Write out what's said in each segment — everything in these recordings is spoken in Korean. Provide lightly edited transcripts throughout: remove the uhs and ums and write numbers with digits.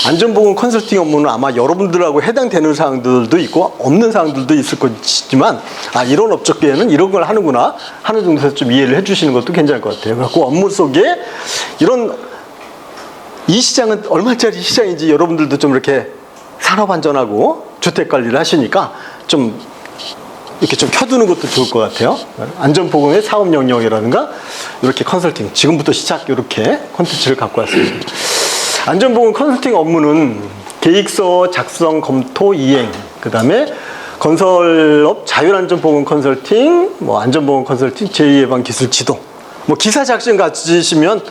안전보건 컨설팅 업무는 아마 여러분들하고 해당되는 사항들도 있고 없는 사항들도 있을 것이지만 이런 업적계에는 이런 걸 하는구나 하는 정도에서 좀 이해를 해주시는 것도 괜찮을 것 같아요. 그래서 업무 속에 이 시장은 얼마짜리 시장인지 여러분들도 좀 이렇게 산업안전하고 주택관리를 하시니까 좀 이렇게 좀 켜두는 것도 좋을 것 같아요. 안전보건의 사업 영역이라든가 이렇게 컨설팅, 지금부터 시작 이렇게 콘텐츠를 갖고 왔습니다. 안전보건 컨설팅 업무는 계획서 작성, 검토, 이행, 그 다음에 건설업 자율안전보건 컨설팅, 안전보건 컨설팅, 재해예방 기술 지도, 기사 작전 가지시면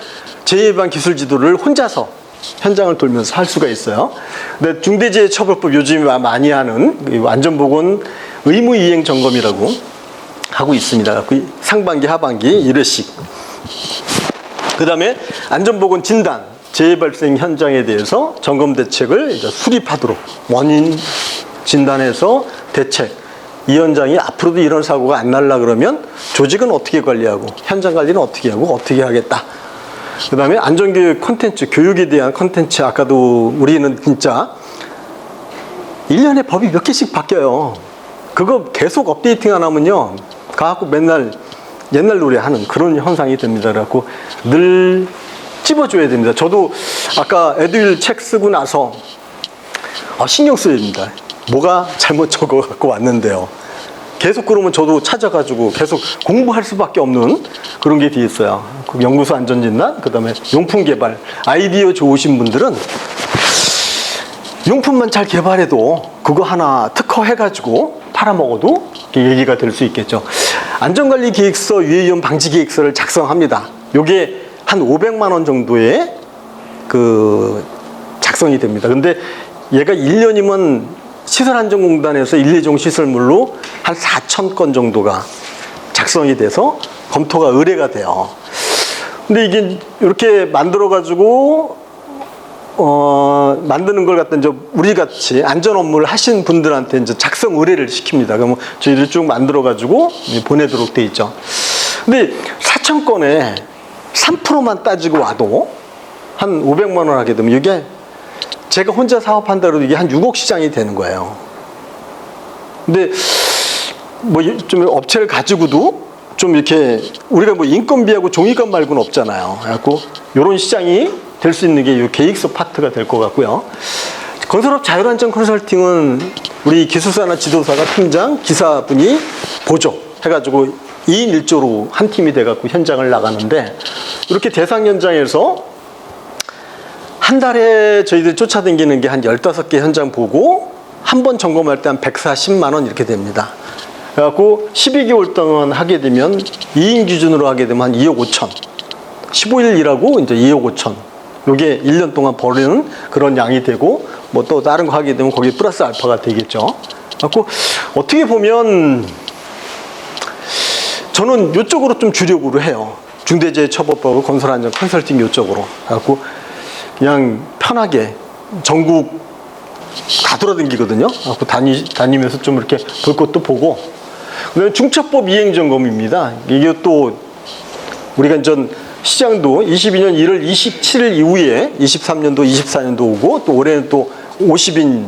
재해예방 기술 지도를 혼자서 현장을 돌면서 할 수가 있어요. 근데 중대재해처벌법 요즘 많이 하는 안전보건 의무 이행 점검이라고 하고 있습니다. 상반기, 하반기 1회씩. 그 다음에 안전보건 진단, 재해 발생 현장에 대해서 점검 대책을 수립하도록 원인 진단해서 대책. 이 현장이 앞으로도 이런 사고가 안 날라 그러면 조직은 어떻게 관리하고 현장 관리는 어떻게 하고 어떻게 하겠다. 그 다음에 안전교육 콘텐츠, 교육에 대한 콘텐츠. 아까도 우리는 진짜 1년에 법이 몇 개씩 바뀌어요. 그거 계속 업데이팅 안 하면요, 가갖고 맨날 옛날 노래 하는 그런 현상이 됩니다. 그래갖고 늘 찝어줘야 됩니다. 저도 아까 에듀윌 책 쓰고 나서 신경 써야 됩니다. 뭐가 잘못 적어갖고 왔는데요. 계속 그러면 저도 찾아가지고 계속 공부할 수밖에 없는 그런 게 뒤에 있어요. 연구소 안전진단, 그 다음에 용품 개발. 아이디어 좋으신 분들은 용품만 잘 개발해도 그거 하나 특허해가지고 팔아먹어도 얘기가 될 수 있겠죠. 안전관리 계획서, 유해위험 방지 계획서를 작성합니다. 요게 한 500만 원 정도의 작성이 됩니다. 근데 얘가 1년이면 시설안전공단에서 1, 2종 시설물로 한 4,000건 정도가 작성이 돼서 검토가 의뢰가 돼요. 근데 이게 이렇게 만들어가지고 만드는 걸 갖다 이제 우리 같이 안전 업무를 하신 분들한테 이제 작성 의뢰를 시킵니다. 그러면 저희들이 쭉 만들어가지고 보내도록 돼 있죠. 근데 4,000건에 3%만 따지고 와도 한 500만 원 하게 되면 이게 제가 혼자 사업한다고 이게 한 6억 시장이 되는 거예요. 근데 좀 업체를 가지고도 좀 이렇게 우리가 인건비하고 종이값 말고는 없잖아요. 그래갖고 이런 시장이 될 수 있는 게 이 계획서 파트가 될 것 같고요. 건설업 자율안전 컨설팅은 우리 기술사나 지도사가 팀장, 기사분이 보조 해가지고 2인 1조로 한 팀이 돼갖고 현장을 나가는데 이렇게 대상 현장에서 한 달에 저희들이 쫓아다니는 게 한 15개 현장 보고 한 번 점검할 때 한 140만 원 이렇게 됩니다. 그래갖고 12개월 동안 하게 되면 2인 기준으로 하게 되면 한 2억 5천. 15일 일하고 이제 2억 5천. 요게 1년 동안 벌이는 그런 양이 되고 또 다른 거 하게 되면 거기에 플러스 알파가 되겠죠. 그래갖고 어떻게 보면 저는 요쪽으로 좀 주력으로 해요. 중대재해처벌법, 건설안전 컨설팅 요쪽으로. 그래갖고 그냥 편하게 전국 다 돌아다니거든요. 그래갖고 다니면서 좀 이렇게 볼 것도 보고. 그다음에 중처법 이행점검입니다. 이게 또 우리가 전 시장도 22년 1월 27일 이후에 23년도, 24년도 오고 또 올해는 또 50인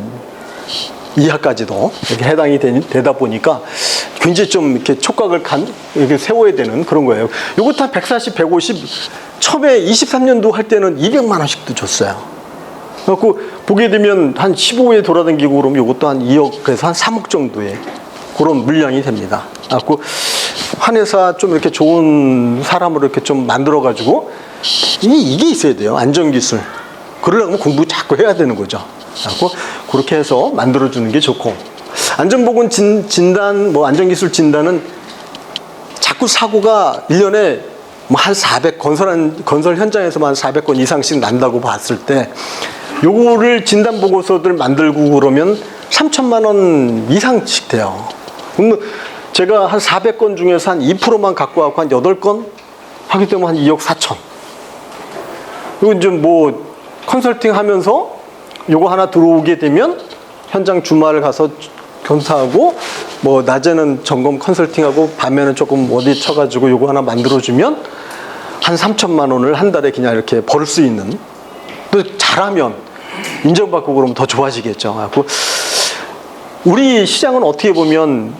이하까지도 이렇게 해당이 되다 보니까 굉장히 좀 이렇게 촉각을 이렇게 세워야 되는 그런 거예요. 요것도 한 140, 150, 처음에 23년도 할 때는 200만 원씩도 줬어요. 그래갖고 보게 되면 한 15회 돌아다니고 그러면 요것도 한 2억에서 한 3억 정도의 그런 물량이 됩니다. 그래갖고 한 회사 좀 이렇게 좋은 사람으로 이렇게 좀 만들어가지고 이게 있어야 돼요. 안전기술. 그러려면 공부 자꾸 해야 되는 거죠. 그래갖고 그렇게 해서 만들어주는 게 좋고, 안전보건 진단, 안전기술 진단은 자꾸 사고가 1년에 한 400, 건설 현장에서만 400건 이상씩 난다고 봤을 때 요거를 진단보고서들 만들고 그러면 3천만 원 이상씩 돼요. 그러면 제가 한 400건 중에서 한 2%만 갖고 와서 한 8건 하기 때문에 한 2억 4천. 이거 이제 컨설팅 하면서 요거 하나 들어오게 되면 현장 주말을 가서 검사하고 낮에는 점검 컨설팅하고 밤에는 조금 어디 쳐가지고 요거 하나 만들어주면 한 3천만 원을 한 달에 그냥 이렇게 벌 수 있는. 또 잘하면 인정받고 그러면 더 좋아지겠죠. 그래갖고 우리 시장은 어떻게 보면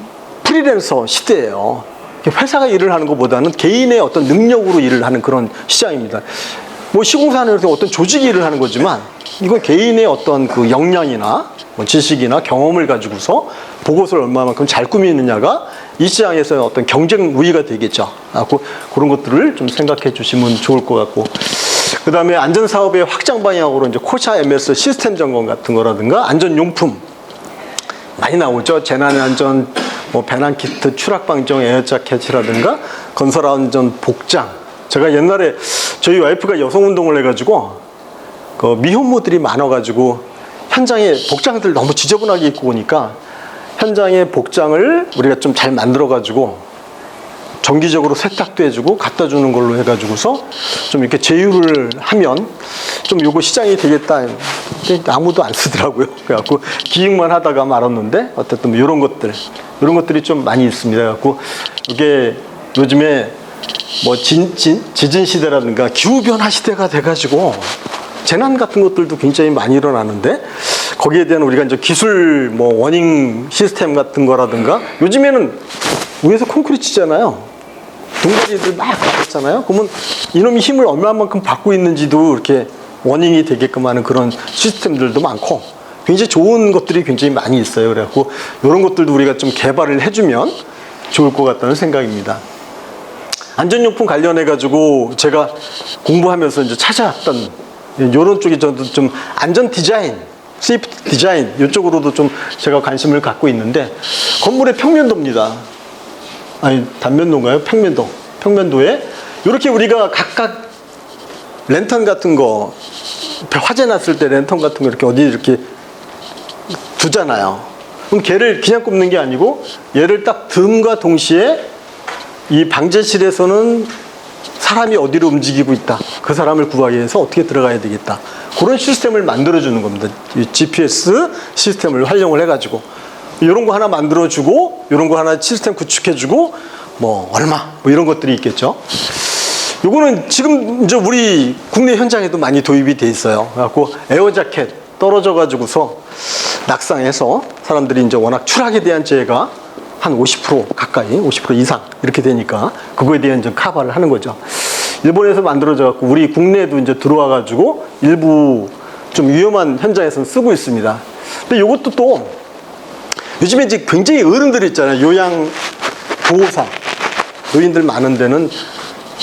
프리랜서 시대예요. 회사가 일을 하는 것보다는 개인의 어떤 능력으로 일을 하는 그런 시장입니다. 뭐 시공사는 어떤 조직이 일을 하는 거지만 이건 개인의 어떤 그 역량이나 뭐 지식이나 경험을 가지고서 보고서를 얼마만큼 잘 꾸미느냐가 이 시장에서 어떤 경쟁 우위가 되겠죠. 그런 것들을 좀 생각해 주시면 좋을 것 같고, 그 다음에 안전사업의 확장 방향으로 이제 코샤 MS 시스템 점검 같은 거라든가 안전용품 많이 나오죠. 재난안전, 뭐 배낭키트, 추락방정, 에어자켓이라든가 건설안전 복장. 제가 옛날에 저희 와이프가 여성운동을 해가지고 그 미혼모들이 많아가지고 현장에 복장들 너무 지저분하게 입고 오니까 현장에 복장을 우리가 좀 잘 만들어가지고 정기적으로 세탁도 해주고 갖다 주는 걸로 해가지고서 좀 이렇게 제휴를 하면 좀 요거 시장이 되겠다. 근데 아무도 안 쓰더라고요. 그래갖고 기획만 하다가 말았는데 어쨌든 뭐 이런 것들이 좀 많이 있습니다. 그래갖고 이게 요즘에 뭐 지진 시대라든가 기후 변화 시대가 돼가지고 재난 같은 것들도 굉장히 많이 일어나는데 거기에 대한 우리가 이제 기술 뭐 워닝 시스템 같은 거라든가 요즘에는 위에서 콘크리트 치잖아요. 동가리들 막 받았잖아요. 그러면 이놈이 힘을 얼마만큼 받고 있는지도 이렇게 워닝이 되게끔 하는 그런 시스템들도 많고 굉장히 좋은 것들이 굉장히 많이 있어요. 그래갖고 이런 것들도 우리가 좀 개발을 해주면 좋을 것 같다는 생각입니다. 안전용품 관련해가지고 제가 공부하면서 이제 찾아왔던 이런 쪽이 저도 좀 안전 디자인, 세이프티 디자인 이쪽으로도 좀 제가 관심을 갖고 있는데 건물의 평면도입니다. 아니 단면도인가요? 평면도. 평면도에 이렇게 우리가 각각 랜턴 같은 거 화재 났을 때 랜턴 같은 거 이렇게 어디 이렇게 두잖아요. 그럼 걔를 그냥 꼽는 게 아니고 얘를 딱 듦과 동시에 이 방제실에서는 사람이 어디로 움직이고 있다. 그 사람을 구하기 위해서 어떻게 들어가야 되겠다. 그런 시스템을 만들어주는 겁니다. 이 GPS 시스템을 활용을 해가지고 이런 거 하나 만들어주고 이런 거 하나 시스템 구축해주고 뭐 얼마 뭐 이런 것들이 있겠죠. 요거는 지금 이제 우리 국내 현장에도 많이 도입이 돼 있어요. 그래갖고 에어자켓 떨어져가지고서 낙상해서 사람들이 이제 워낙 추락에 대한 재해가 한 50% 가까이, 50% 이상 이렇게 되니까 그거에 대한 이제 커버를 하는 거죠. 일본에서 만들어져 갖고 우리 국내에도 이제 들어와 가지고 일부 좀 위험한 현장에서는 쓰고 있습니다. 근데 이것도 또 요즘에 이제 굉장히 어른들 있잖아요. 요양 보호사 노인들 많은 데는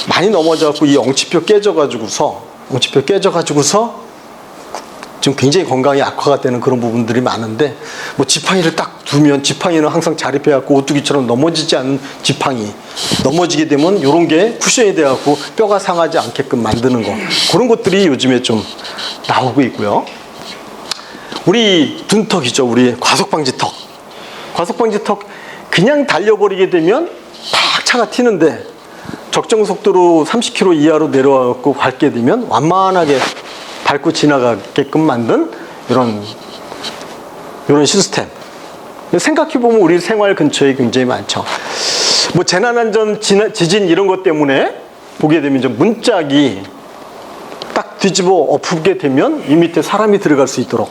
많이 넘어져 갖고 이 엉치뼈 깨져 가지고서 지금 굉장히 건강이 악화가 되는 그런 부분들이 많은데 뭐 지팡이를 딱 두면 지팡이는 항상 자립해갖고 오뚜기처럼 넘어지지 않는 지팡이 넘어지게 되면 이런 게 쿠션이 돼갖고 뼈가 상하지 않게끔 만드는 거 그런 것들이 요즘에 좀 나오고 있고요. 우리 둔턱이죠. 우리 과속방지턱 그냥 달려버리게 되면 팍 차가 튀는데 적정 속도로 30km 이하로 내려와갖고 밟게 되면 완만하게 밟고 지나가게끔 만든 이런 시스템. 생각해보면 우리 생활 근처에 굉장히 많죠. 뭐 재난안전, 지진 이런 것 때문에 보게 되면 좀 문짝이 딱 뒤집어 엎게 되면 이 밑에 사람이 들어갈 수 있도록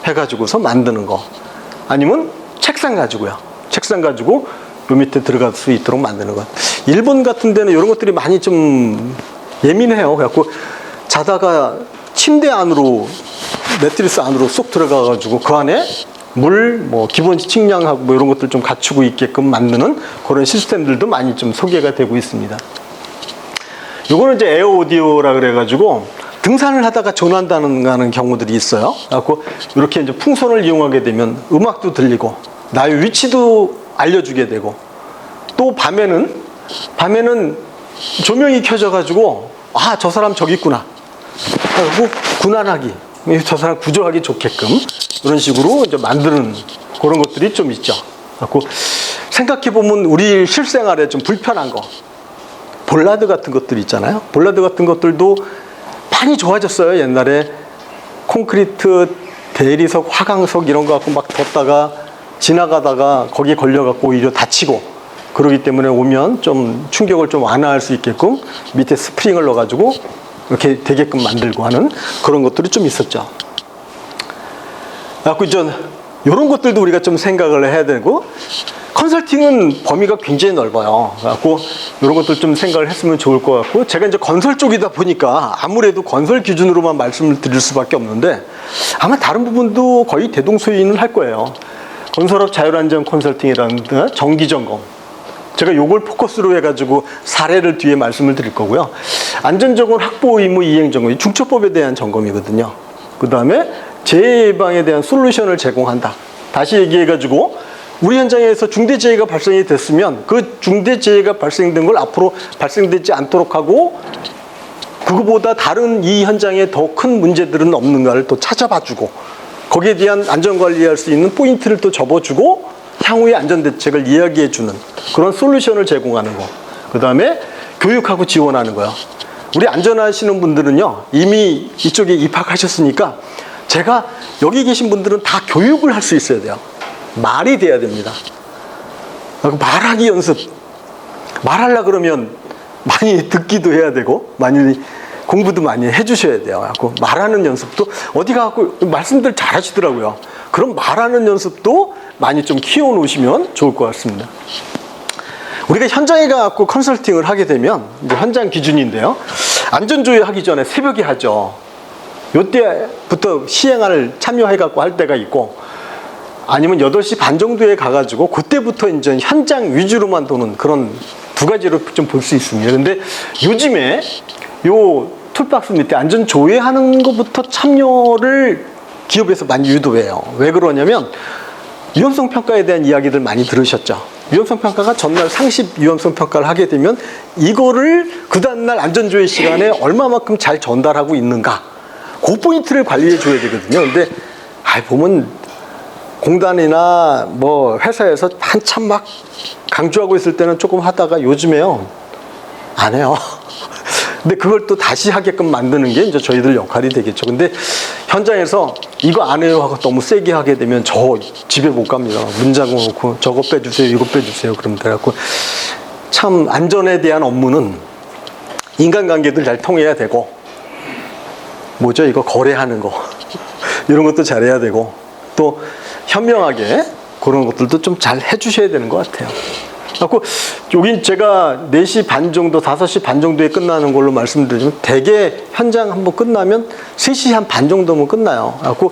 해가지고서 만드는 거. 아니면 책상 가지고 요 밑에 들어갈 수 있도록 만드는 것. 일본 같은 데는 이런 것들이 많이 좀 예민해요. 그래갖고 자다가 침대 안으로 매트리스 안으로 쏙 들어가가지고 그 안에 물, 뭐 기본 식량하고 뭐 이런 것들 좀 갖추고 있게끔 만드는 그런 시스템들도 많이 좀 소개가 되고 있습니다. 요거는 이제 에어 오디오라 그래가지고 등산을 하다가 전환하는 경우들이 있어요. 그래갖고 이렇게 이제 풍선을 이용하게 되면 음악도 들리고 나의 위치도 알려주게 되고 또 밤에는 조명이 켜져가지고 아, 저 사람 저기 있구나. 하고 군안하기, 저 사람 구조하기 좋게끔 이런 식으로 이제 만드는 그런 것들이 좀 있죠. 그래갖고 생각해보면 우리 실생활에 좀 불편한 거 볼라드 같은 것들 있잖아요. 볼라드 같은 것들도 많이 좋아졌어요. 옛날에 콘크리트 대리석, 화강석 이런 거 갖고 막 뒀다가 지나가다가 거기에 걸려갖고 오히려 다치고 그러기 때문에 오면 좀 충격을 좀 완화할 수 있게끔 밑에 스프링을 넣어가지고 이렇게 되게끔 만들고 하는 그런 것들이 좀 있었죠. 그래갖고 이런 것들도 우리가 좀 생각을 해야 되고, 컨설팅은 범위가 굉장히 넓어요. 그래갖고 이런 것들 좀 생각을 했으면 좋을 것 같고, 제가 이제 건설 쪽이다 보니까 아무래도 건설 기준으로만 말씀을 드릴 수밖에 없는데, 아마 다른 부분도 거의 대동소이는 할 거예요. 건설업 자율안전 컨설팅이라든가 정기점검, 제가 요걸 포커스로 해가지고 사례를 뒤에 말씀을 드릴 거고요. 안전적인 확보 의무 이행 점검, 중처법에 대한 점검이거든요. 그 다음에 재해 예방에 대한 솔루션을 제공한다. 다시 얘기해가지고 우리 현장에서 중대재해가 발생이 됐으면 그 중대재해가 발생된 걸 앞으로 발생되지 않도록 하고, 그거보다 다른 이 현장에 더 큰 문제들은 없는가를 또 찾아봐주고, 거기에 대한 안전관리할 수 있는 포인트를 또 접어주고 향후의 안전대책을 이야기해주는 그런 솔루션을 제공하는 거. 그 다음에 교육하고 지원하는 거요. 우리 안전하시는 분들은요, 이미 이쪽에 입학하셨으니까 제가 여기 계신 분들은 다 교육을 할 수 있어야 돼요. 말이 돼야 됩니다. 말하기 연습. 말하려 그러면 많이 듣기도 해야 되고, 많이 공부도 많이 해주셔야 돼요. 말하는 연습도 어디 가고 말씀들 잘 하시더라고요. 그럼 말하는 연습도 많이 좀 키워놓으시면 좋을 것 같습니다. 우리가 현장에 가고 컨설팅을 하게 되면 이제 현장 기준인데요. 안전조회 하기 전에 새벽에 하죠. 요때부터 시행을 참여해갖고 할 때가 있고, 아니면 8시 반 정도에 가가지고 그때부터 이제 현장 위주로만 도는 그런 두 가지로 좀 볼 수 있습니다. 근데 요즘에 요 툴박스 밑에 안전 조회하는 것부터 참여를 기업에서 많이 유도해요. 왜 그러냐면 위험성 평가에 대한 이야기들 많이 들으셨죠. 위험성 평가가 전날 상습 위험성 평가를 하게 되면 이거를 그 다음날 안전조회 시간에 얼마만큼 잘 전달하고 있는가, 그 포인트를 관리해 줘야 되거든요. 근데 보면 공단이나 뭐 회사에서 한참 막 강조하고 있을 때는 조금 하다가 요즘에요 안 해요. 근데 그걸 또 다시 하게끔 만드는 게 이제 저희들 역할이 되겠죠. 근데 현장에서 이거 안 해요 하고 너무 세게 하게 되면 저 집에 못 갑니다. 문 잠궈놓고 저거 빼주세요, 이거 빼주세요. 그러면 돼갖고 참 안전에 대한 업무는 인간관계들 잘 통해야 되고, 뭐죠? 이거 거래하는 거 이런 것도 잘해야 되고, 또 현명하게 그런 것들도 좀 잘 해주셔야 되는 것 같아요. 그래서 여긴 제가 4시 반 정도, 5시 반 정도에 끝나는 걸로 말씀드리지만 대개 현장 한번 끝나면 3시 한 반 정도면 끝나요. 그래서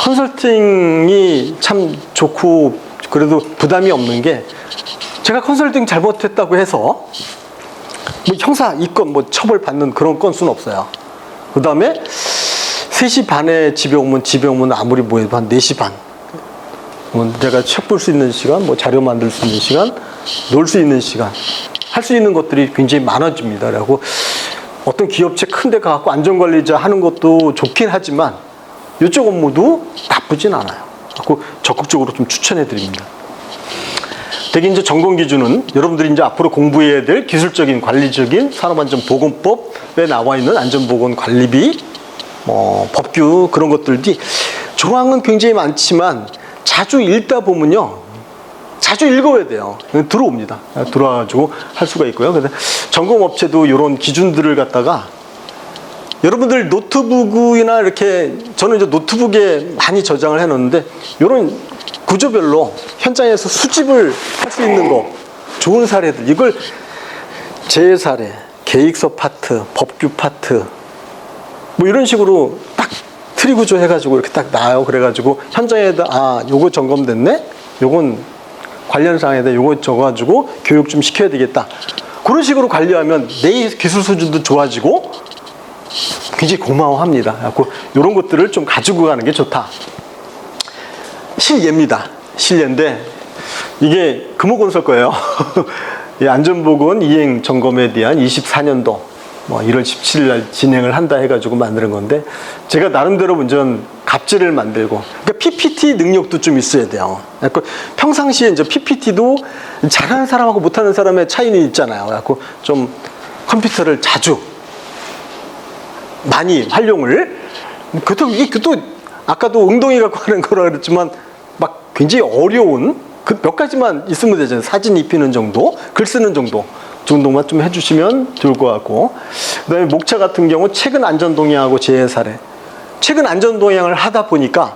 컨설팅이 참 좋고 그래도 부담이 없는 게, 제가 컨설팅 잘못했다고 해서 뭐 형사 이건 뭐 처벌 받는 그런 건수는 없어요. 그 다음에 3시 반에 집에 오면 아무리 뭐 해도 한 4시 반. 내가 책 볼 수 있는 시간, 뭐 자료 만들 수 있는 시간, 놀 수 있는 시간, 할 수 있는 것들이 굉장히 많아집니다. 그리고 어떤 기업체 큰 데 가서 안전관리자 하는 것도 좋긴 하지만 이쪽 업무도 나쁘진 않아요. 그래서 적극적으로 좀 추천해 드립니다. 되게 이제 점검 기준은 여러분들이 이제 앞으로 공부해야 될 기술적인 관리적인 산업안전보건법에 나와 있는 안전보건관리비, 법규 그런 것들이 조항은 굉장히 많지만 자주 읽다 보면요, 자주 읽어야 돼요. 들어옵니다. 들어와가지고 할 수가 있고요. 그래서 점검업체도 이런 기준들을 갖다가 여러분들 노트북이나 이렇게, 저는 이제 노트북에 많이 저장을 해놓는데 이런 구조별로 현장에서 수집을 할 수 있는 거, 좋은 사례들, 이걸 재해 사례, 계획서 파트, 법규 파트, 뭐 이런 식으로 딱 트리 구조 해가지고 이렇게 딱 나와요. 그래가지고 현장에다 요거 점검됐네, 요건 관련 사항에다 요거 적어가지고 교육 좀 시켜야 되겠다. 그런 식으로 관리하면 내 기술 수준도 좋아지고 굉장히 고마워합니다. 그래서 이런 것들을 좀 가지고 가는 게 좋다. 실예입니다. 실예인데 이게 금호건설 거예요. 안전보건 이행 점검에 대한 24년도 1월 17일 날 진행을 한다 해가지고 만드는 건데, 제가 나름대로 완전 갑질을 만들고, 그러니까 PPT 능력도 좀 있어야 돼요. 그러니까 평상시에 이제 PPT도 잘하는 사람하고 못하는 사람의 차이는 있잖아요. 그래서 좀 컴퓨터를 자주 많이 활용을, 그것도 이게 또 아까도 엉덩이 갖고 하는 거라 그랬지만 막 굉장히 어려운 그 몇 가지만 있으면 되잖아요. 사진 입히는 정도, 글 쓰는 정도만 좀 해주시면 좋을 것 같고, 그다음에 목차 같은 경우 최근 안전동향하고 재해 사례, 최근 안전동향을 하다 보니까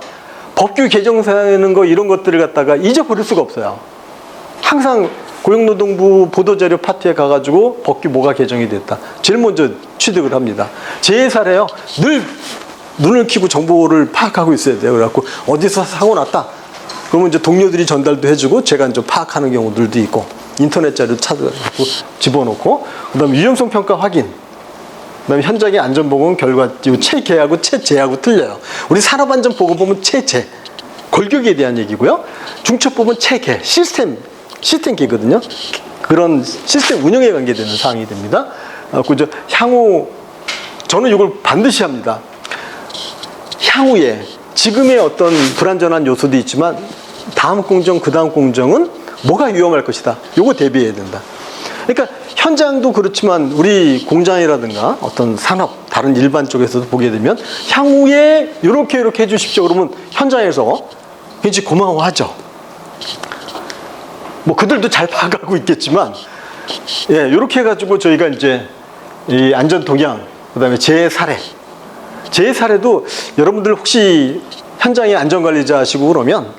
법규 개정되는 거 이런 것들을 갖다가 잊어버릴 수가 없어요. 항상 고용노동부 보도자료 파트에 가가지고 법규 뭐가 개정이 됐다. 제일 먼저 취득을 합니다. 제 사례요. 늘 눈을 켜고 정보를 파악하고 있어야 돼요. 그래갖고 어디서 사고 났다. 그러면 이제 동료들이 전달도 해주고 제가 이제 파악하는 경우들도 있고 인터넷 자료 찾아갖고 집어넣고 그다음에 위험성 평가 확인. 그다음에 현장의 안전보건 결과 체계하고 체제하고 틀려요. 우리 산업안전보건 보면 체제 골격에 대한 얘기고요. 중첩법은 체계 시스템계거든요. 그런 시스템 운영에 관계되는 사항이 됩니다. 그죠? 향후 저는 이걸 반드시 합니다. 향후에 지금의 어떤 불안전한 요소도 있지만 다음 공정, 그 다음 공정은 뭐가 위험할 것이다. 요거 대비해야 된다. 그러니까 현장도 그렇지만 우리 공장이라든가 어떤 산업, 다른 일반 쪽에서도 보게 되면 향후에 이렇게 해주십시오. 그러면 현장에서 굉장히 고마워하죠. 뭐 그들도 잘 파악하고 있겠지만, 예, 이렇게 해가지고 저희가 이제 이 안전 동향, 그다음에 재해 사례도 여러분들 혹시 현장에 안전관리자 하시고 그러면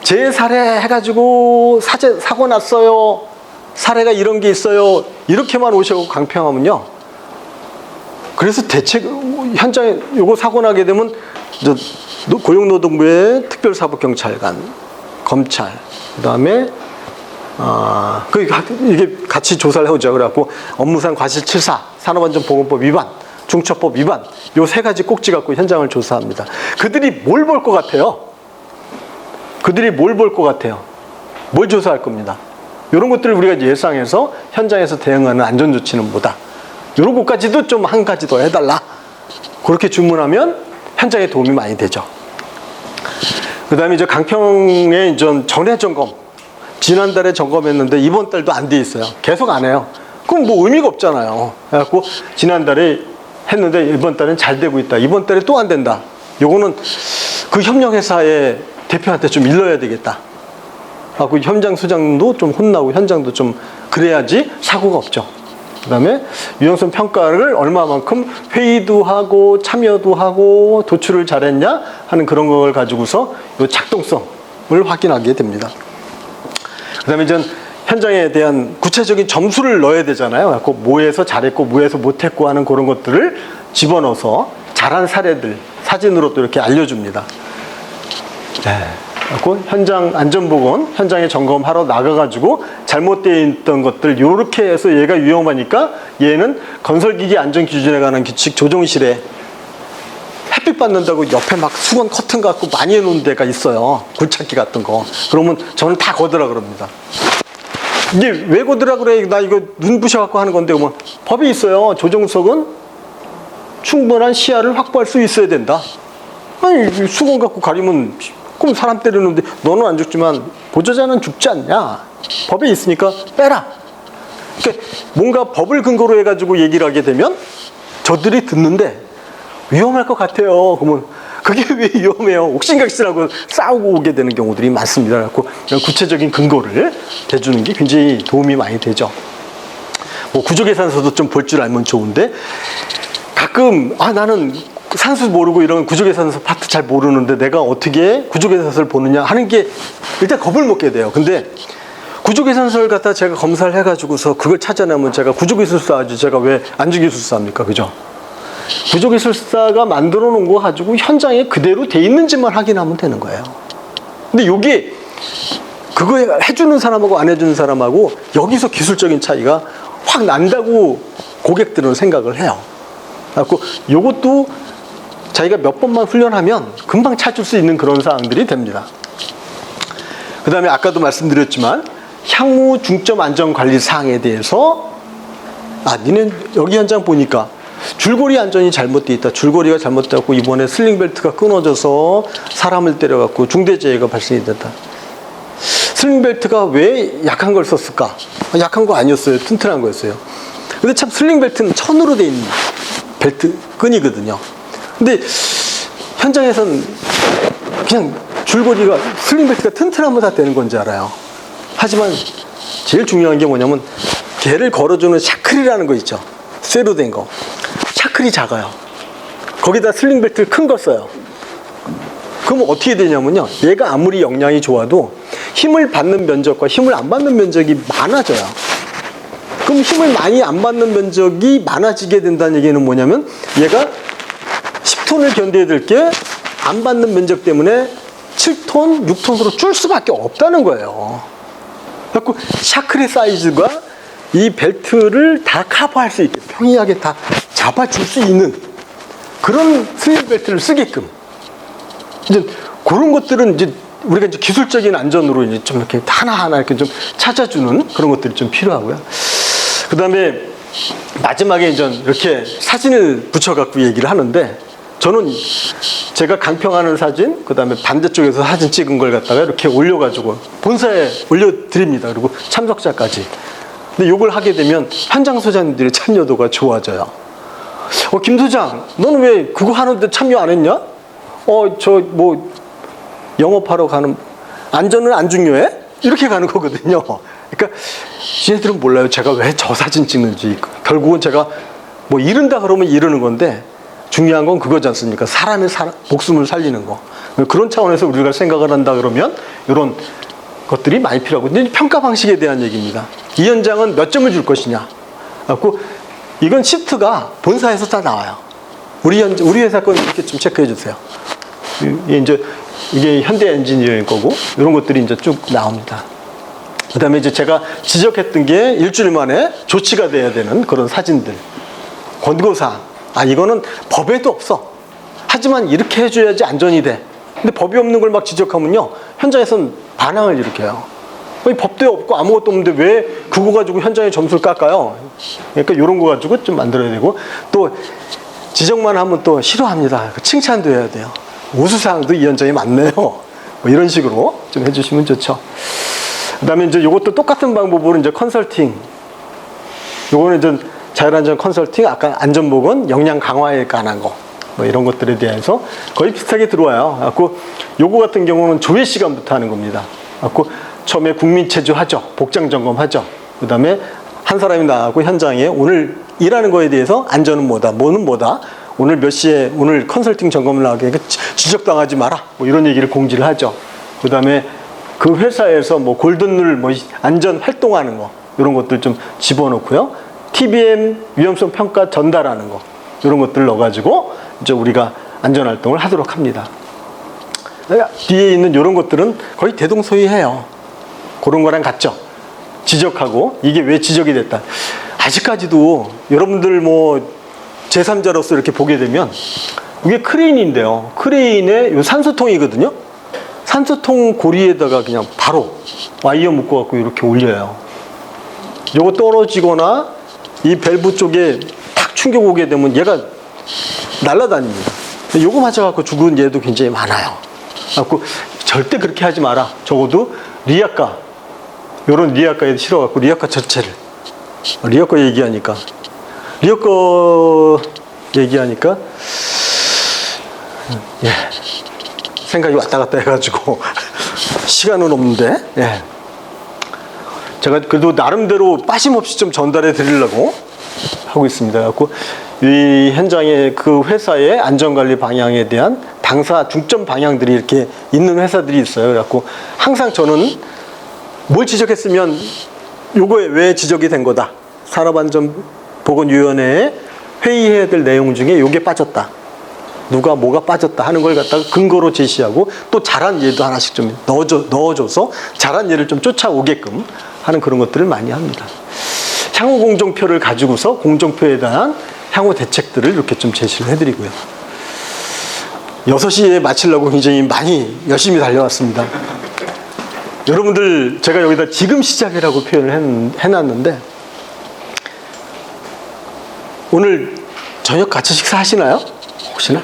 재해 사례 해가지고 사고 났어요. 사례가 이런 게 있어요. 이렇게만 오셔고 강평하면요. 그래서 대책 현장에 요거 사고 나게 되면 고용노동부의 특별사법경찰관, 검찰, 그다음에 이게 같이 조사를 해오죠. 그래갖고 업무상 과실치사, 산업안전보건법 위반, 중첩법 위반 요 세 가지 꼭지 갖고 현장을 조사합니다. 그들이 뭘 볼 것 같아요? 뭘 조사할 겁니다. 이런 것들을 우리가 예상해서 현장에서 대응하는 안전조치는 뭐다. 이런 것까지도 좀 한 가지 더 해달라. 그렇게 주문하면 현장에 도움이 많이 되죠. 그 다음에 이제 강평의 전해 점검. 지난달에 점검했는데 이번 달도 안 돼 있어요. 계속 안 해요. 그럼 뭐 의미가 없잖아요. 그래갖고 지난달에 했는데 이번 달은 잘 되고 있다. 이번 달에 또 안 된다. 요거는 그 협력회사의 대표한테 좀 일러야 되겠다. 하고 현장 소장도 좀 혼나고 현장도 좀 그래야지 사고가 없죠. 그 다음에 위험성 평가를 얼마만큼 회의도 하고 참여도 하고 도출을 잘했냐 하는 그런 걸 가지고서 요 작동성을 확인하게 됩니다. 그 다음에 이제 현장에 대한 구체적인 점수를 넣어야 되잖아요. 그래서 뭐에서 잘했고 뭐에서 못했고 하는 그런 것들을 집어넣어서 잘한 사례들 사진으로 또 이렇게 알려줍니다. 네. 그리고 현장 안전보건 현장에 점검하러 나가가지고 잘못되어 있던 것들 이렇게 해서 얘가 위험하니까 얘는 건설기기 안전기준에 관한 규칙 조정실에 햇빛 받는다고 옆에 막 수건 커튼 갖고 많이 해놓은 데가 있어요. 굴착기 같은 거. 그러면 저는 다 거더라 그럽니다. 이게 왜 거더라 그래? 나 이거 눈부셔 갖고 하는 건데 뭐 법이 있어요. 조정석은 충분한 시야를 확보할 수 있어야 된다. 아니 수건 갖고 가리면 그럼 사람 때리는데 너는 안 죽지만 보조자는 죽지 않냐? 법에 있으니까 빼라. 그러니까 뭔가 법을 근거로 해가지고 얘기를 하게 되면 저들이 듣는데 위험할 것 같아요. 그러면 그게 왜 위험해요? 옥신각신하고 싸우고 오게 되는 경우들이 많습니다. 그래서 구체적인 근거를 대주는 게 굉장히 도움이 많이 되죠. 뭐 구조계산서도 좀 볼 줄 알면 좋은데 가끔 나는 산수 모르고 이런 구조계산서 파트 잘 모르는데 내가 어떻게 구조계산서를 보느냐 하는 게 일단 겁을 먹게 돼요. 근데 구조계산서를 갖다 제가 검사를 해가지고서 그걸 찾아내면 제가 구조기술사지 제가 왜 안전기술사입니까? 그죠? 구조기술사가 만들어 놓은 거 가지고 현장에 그대로 돼 있는지만 확인하면 되는 거예요. 근데 요게 그거 해주는 사람하고 안 해주는 사람하고 여기서 기술적인 차이가 확 난다고 고객들은 생각을 해요. 그래서 요것도 자기가 몇 번만 훈련하면 금방 찾을 수 있는 그런 사항들이 됩니다. 그 다음에 아까도 말씀드렸지만 향후 중점 안전관리 사항에 대해서 니네 여기 현장 보니까 줄고리 안전이 잘못되어 있다. 줄고리가 잘못되었고 이번에 슬링벨트가 끊어져서 사람을 때려갖고 중대재해가 발생이 됐다. 슬링벨트가 왜 약한 걸 썼을까? 약한 거 아니었어요. 튼튼한 거였어요. 근데 참 슬링벨트는 천으로 돼 있는 벨트 끈이거든요. 근데 현장에선 그냥 줄고리가 슬링벨트가 튼튼하면 다 되는 건지 알아요. 하지만 제일 중요한 게 뭐냐면 걔를 걸어주는 샤클이라는 거 있죠. 쇠로 된 거. 샤클이 작아요. 거기다 슬링벨트를 큰 거 써요. 그럼 어떻게 되냐면요. 얘가 아무리 영양이 좋아도 힘을 받는 면적과 힘을 안 받는 면적이 많아져요. 그럼 힘을 많이 안 받는 면적이 많아지게 된다는 얘기는 뭐냐면 얘가 10톤을 견뎌야 될 게 안 받는 면적 때문에 7톤, 6톤으로 줄 수밖에 없다는 거예요. 그래서 샤클의 사이즈가 이 벨트를 다 커버할 수 있게 평이하게 다 잡아줄 수 있는 그런 스윙 벨트를 쓰게끔 이제 그런 것들은 이제 우리가 이제 기술적인 안전으로 이제 좀 이렇게 하나하나 이렇게 좀 찾아주는 그런 것들이 좀 필요하고요. 그 다음에 마지막에 이제 이렇게 사진을 붙여갖고 얘기를 하는데 저는 제가 강평하는 사진, 그 다음에 반대쪽에서 사진 찍은 걸 갖다가 이렇게 올려가지고 본사에 올려드립니다. 그리고 참석자까지. 근데 이걸 하게 되면 현장 소장님들의 참여도가 좋아져요. 김 소장, 너는 왜 그거 하는데 참여 안 했냐? 영업하러 가는, 안전은 안 중요해? 이렇게 가는 거거든요. 그러니까 지네들은 몰라요. 제가 왜 저 사진 찍는지. 결국은 제가 뭐 이른다 그러면 이러는 건데 중요한 건 그거지 않습니까? 사람의 목숨을 살리는 거. 그런 차원에서 우리가 생각을 한다 그러면 이런 것들이 많이 필요하고, 평가 방식에 대한 얘기입니다. 이 현장은 몇 점을 줄 것이냐. 그래서 이건 시트가 본사에서 다 나와요. 우리 회사 건 이렇게 좀 체크해 주세요. 이게 현대 엔지니어링 거고 이런 것들이 이제 쭉 나옵니다. 그 다음에 이제 제가 지적했던 게 일주일 만에 조치가 돼야 되는 그런 사진들. 권고사항. 이거는 법에도 없어. 하지만 이렇게 해줘야지 안전이 돼. 근데 법이 없는 걸 막 지적하면요. 현장에서는 반항을 일으켜요. 법도 없고 아무것도 없는데 왜 그거 가지고 현장에 점수를 깎아요? 그러니까 이런 거 가지고 좀 만들어야 되고, 또 지적만 하면 또 싫어합니다. 칭찬도 해야 돼요. 우수사항도 이 현장에 많네요. 뭐 이런 식으로 좀 해주시면 좋죠. 그 다음에 이제 이것도 똑같은 방법으로 이제 컨설팅. 요거는 이제 자율안전 컨설팅, 아까 안전보건, 역량 강화에 관한 거, 뭐 이런 것들에 대해서 거의 비슷하게 들어와요. 그래갖고 요거 같은 경우는 조회 시간부터 하는 겁니다. 그래갖고 처음에 국민체조 하죠. 복장 점검 하죠. 그 다음에 한 사람이 나가고 현장에 오늘 일하는 거에 대해서 안전은 뭐다, 뭐는 뭐다, 오늘 몇 시에 오늘 컨설팅 점검을 나가게 지적당하지 마라, 뭐 이런 얘기를 공지를 하죠. 그 다음에 그 회사에서 뭐 골든룰, 뭐 안전 활동하는 거, 이런 것들 좀 집어넣고요. TBM 위험성 평가 전달하는 거, 이런 것들을 넣어가지고 이제 우리가 안전 활동을 하도록 합니다. 뒤에 있는 이런 것들은 거의 대동소이해요. 그런 거랑 같죠. 지적하고 이게 왜 지적이 됐다. 아직까지도 여러분들 뭐 제3자로서 이렇게 보게 되면 이게 크레인인데요. 크레인에 요 산소통이거든요. 산소통 고리에다가 그냥 바로 와이어 묶어갖고 이렇게 올려요. 요거 떨어지거나 이 밸브 쪽에 탁 충격 오게 되면 얘가 날아다닙니다. 요거 맞아갖고 죽은 얘도 굉장히 많아요. 그래갖고 절대 그렇게 하지 마라. 적어도 리아카, 요런 리아카에 실어갖고 리아카 자체를, 리아카 얘기하니까 예, 생각이 왔다 갔다 해가지고 시간은 없는데, 예. 제가 그래도 나름대로 빠짐없이 좀 전달해 드리려고 하고 있습니다. 그래갖고 이 현장의 그 회사의 안전관리 방향에 대한 당사 중점 방향들이 이렇게 있는 회사들이 있어요. 그래갖고 항상 저는 뭘 지적했으면 요거에 왜 지적이 된 거다. 산업안전보건위원회에 회의해야 될 내용 중에 요게 빠졌다. 누가 뭐가 빠졌다 하는 걸 갖다가 근거로 제시하고 또 잘한 예도 하나씩 좀 넣어줘서 잘한 예를 좀 쫓아오게끔 하는 그런 것들을 많이 합니다. 향후 공정표를 가지고서 공정표에 대한 향후 대책들을 이렇게 좀 제시를 해드리고요. 6시에 마치려고 굉장히 많이 열심히 달려왔습니다. 여러분들 제가 여기다 지금 시작이라고 표현을 해놨는데 오늘 저녁 같이 식사하시나요? 혹시나?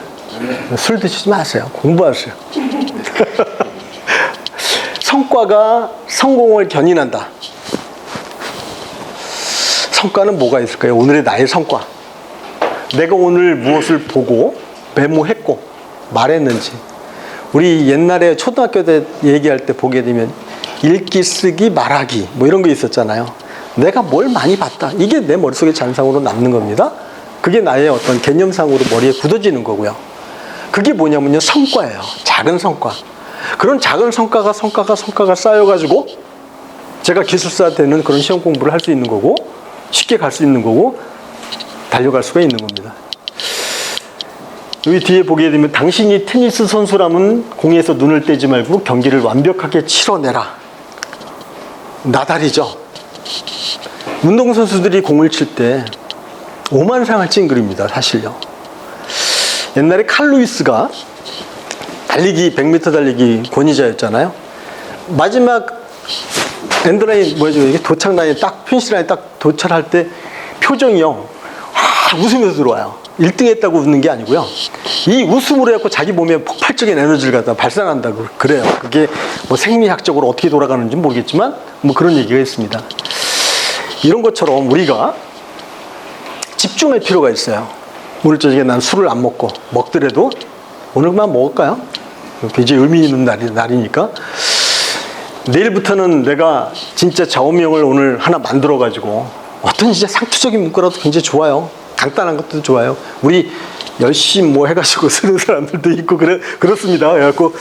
술 드시지 마세요. 공부하세요. 성과가 성공을 견인한다. 성과는 뭐가 있을까요? 오늘의 나의 성과. 내가 오늘 무엇을 보고 메모했고 말했는지. 우리 옛날에 초등학교 때 얘기할 때 보게 되면 읽기, 쓰기, 말하기 뭐 이런 거 있었잖아요. 내가 뭘 많이 봤다. 이게 내 머릿속에 잔상으로 남는 겁니다. 그게 나의 어떤 개념상으로 머리에 굳어지는 거고요. 그 그게 뭐냐면요, 성과예요. 작은 성과. 그런 작은 성과가 쌓여가지고 제가 기술사 되는 그런 시험 공부를 할 수 있는 거고, 쉽게 갈 수 있는 거고, 달려갈 수가 있는 겁니다. 여기 뒤에 보게 되면 당신이 테니스 선수라면 공에서 눈을 떼지 말고 경기를 완벽하게 치러내라. 나달이죠. 운동선수들이 공을 칠 때 오만상을 찡그립니다, 사실요. 옛날에 칼 루이스가 달리기, 100m 달리기 권위자였잖아요. 마지막 엔드라인, 뭐죠, 이게 도착 라인 딱, 피니시 라인 딱 도착할 때 표정이요, 웃으면서 들어와요. 1등 했다고 웃는 게 아니고요. 이 웃음으로 해갖고 자기 몸에 폭발적인 에너지를 갖다 발산한다고 그래요. 그게 뭐 생리학적으로 어떻게 돌아가는지 모르겠지만 뭐 그런 얘기가 있습니다. 이런 것처럼 우리가 집중할 필요가 있어요. 오늘 저녁에 난 술을 안 먹고, 먹더라도 오늘만 먹을까요? 굉장히 의미 있는 날이니까. 내일부터는 내가 진짜 좌우명을 오늘 하나 만들어가지고 어떤 진짜 상투적인 문구라도 굉장히 좋아요. 간단한 것도 좋아요. 우리 열심히 뭐 해가지고 쓰는 사람들도 있고 그렇습니다. 그래갖고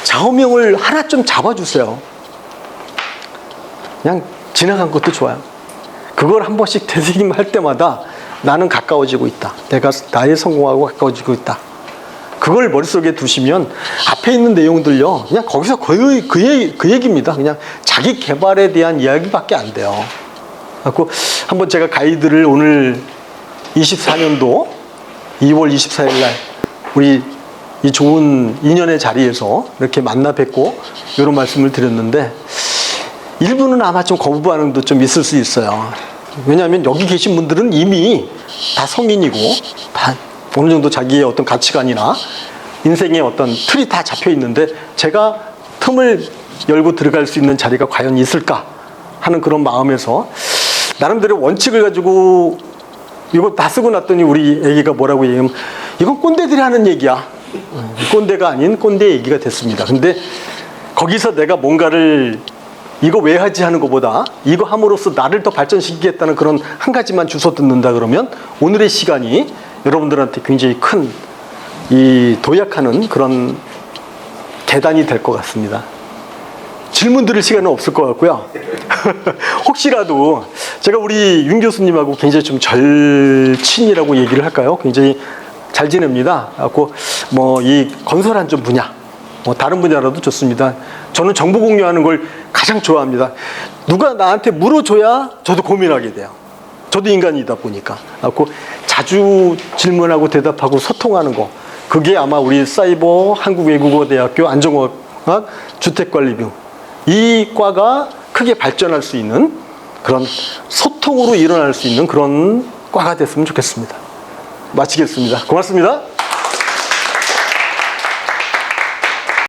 좌우명을 하나 좀 잡아주세요. 그냥 지나간 것도 좋아요. 그걸 한 번씩 되새김할 때마다 나는 가까워지고 있다. 내가 나의 성공하고 가까워지고 있다. 그걸 머릿속에 두시면 앞에 있는 내용들요, 그냥 거기서 거의 그 얘기입니다. 그냥 자기 개발에 대한 이야기밖에 안 돼요. 그래갖고 한번 제가 가이드를 오늘 24년도 2월 24일 날 우리 이 좋은 인연의 자리에서 이렇게 만나 뵙고 이런 말씀을 드렸는데, 일부는 아마 좀 거부 반응도 좀 있을 수 있어요. 왜냐하면 여기 계신 분들은 이미 다 성인이고 다 어느 정도 자기의 어떤 가치관이나 인생의 어떤 틀이 다 잡혀 있는데, 제가 틈을 열고 들어갈 수 있는 자리가 과연 있을까 하는 그런 마음에서 나름대로 원칙을 가지고 이거 다 쓰고 났더니 우리 애기가 뭐라고 얘기하면, 이건 꼰대들이 하는 얘기야. 꼰대가 아닌 꼰대 얘기가 됐습니다. 근데 거기서 내가 뭔가를 이거 왜 하지 하는 것보다 이거 함으로써 나를 더 발전시키겠다는 그런 한 가지만 주워 듣는다 그러면 오늘의 시간이 여러분들한테 굉장히 큰 이 도약하는 그런 계단이 될 것 같습니다. 질문 드릴 시간은 없을 것 같고요. 혹시라도 제가 우리 윤 교수님하고 굉장히 좀 절친이라고 얘기를 할까요? 굉장히 잘 지냅니다. 그래서 뭐 이 건설 안전 분야, 뭐 다른 분야라도 좋습니다. 저는 정보 공유하는 걸 가장 좋아합니다. 누가 나한테 물어줘야 저도 고민하게 돼요. 저도 인간이다 보니까. 그래서 자주 질문하고 대답하고 소통하는 거, 그게 아마 우리 사이버 한국외국어대학교 안전공학 주택관리부 이 과가 크게 발전할 수 있는 그런 소통으로 일어날 수 있는 그런 과가 됐으면 좋겠습니다. 마치겠습니다. 고맙습니다.